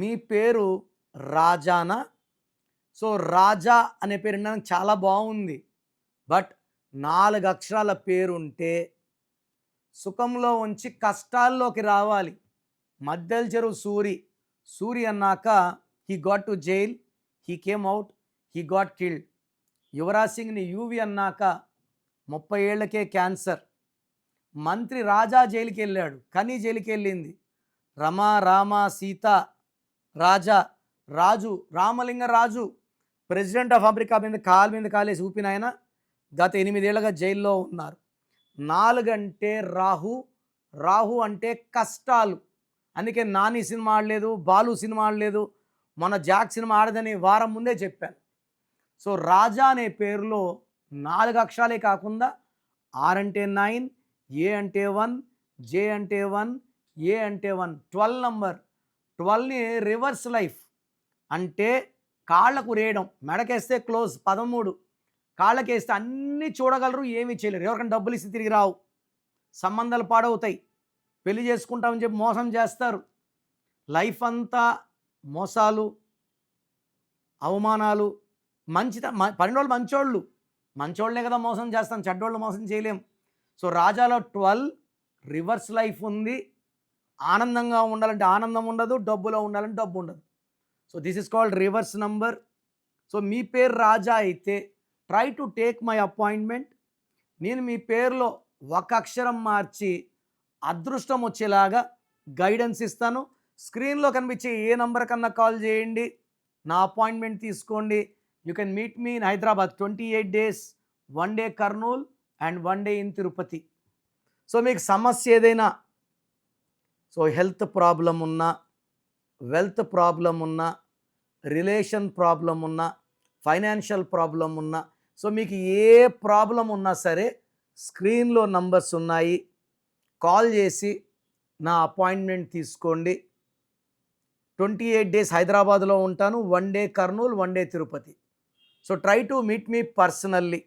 మీ పేరు రాజానా? సో, రాజా అనే పేరు వినడానికి చాలా బావుంది. బట్ 4 అక్షరాల పేరుంటే సుఖంలో ఉంచి కష్టాల్లోకి రావాలి. మద్దెల చెరువు సూరి. సూరి అన్నాక he got to jail, he came out, he got killed. Yuvraj సింగ్‌ని యూవి అన్నాక 30 ఏళ్లకే క్యాన్సర్. మంత్రి రాజా జైలుకెళ్ళాడు. కని జైలుకెళ్ళింది. Rama, Rama, Sita, Raja, Raju, Ramalingaraju president of America మీద కాలేసి ఊపినాయన గత 8 ఏళ్లుగా జైల్లో ఉన్నారు. 4 అంటే రాహు, రాహు అంటే కష్టాలు. అందుకే నాని సినిమా ఆడలేదు, బాలు సినిమా ఆడలేదు, మొన్న జాక్ సినిమా ఆడదని వారం ముందే చెప్పాను. సో, రాజా అనే పేరులో 4 అక్షరాలే కాకుండా ఆర్ అంటే 9, ఏ అంటే 1, జే అంటే 1, ఏ అంటే 1, 12 నంబర్. 12ని రివర్స్ లైఫ్ అంటే కాళ్ళకు రేయడం, మెడకేస్తే క్లోజ్ 13, కాళ్ళకేస్తే అన్నీ చూడగలరు, ఏమీ చేయలేరు. ఎవరికైనా డబ్బులు ఇస్తే తిరిగి రావు, సంబంధాలు పాడవుతాయి, పెళ్లి చేసుకుంటామని చెప్పి మోసం చేస్తారు. లైఫ్ అంతా మోసాలు, అవమానాలు. పన్నెండోళ్ళు మంచోళ్ళు, మంచోళ్ళనే కదా మోసం చేస్తాం, చెడ్డోళ్ళు మోసం చేయలేం. సో, రాజాలో 12 రివర్స్ లైఫ్ ఉంది. ఆనందంగా ఉండాలంటే ఆనందం ఉండదు, డబ్బులో ఉండాలంటే డబ్బు ఉండదు. So, this is called reverse number. So, మీ పేరు రాజా అయితే try to take my appointment. నేను మీ పేరులో ఒక అక్షరం మార్చి అదృష్టం వచ్చేలాగా గైడెన్స్ ఇస్తాను. స్క్రీన్లో కనిపించే ఏ నంబర్ కన్నా కాల్ చేయండి, నా అపాయింట్మెంట్ తీసుకోండి. You can meet me in Hyderabad 28 days, 1 day Kurnool and 1 day in Tirupati. So, మీకు సమస్య ఏదైనా, సో హెల్త్ ప్రాబ్లం ఉన్నా, వెల్త్ ప్రాబ్లం ఉన్నా, రిలేషన్ ప్రాబ్లం ఉన్నా, ఫైనాన్షియల్ ప్రాబ్లం ఉన్నా, సో మీకు ఏ ప్రాబ్లం ఉన్నా సరే స్క్రీన్లో నంబర్స్ ఉన్నాయి, కాల్ చేసి నా అపాయింట్మెంట్ తీసుకోండి. 28 days హైదరాబాద్లో ఉంటాను, 1 day Kurnool, 1 day Tirupati. So try to meet me personally.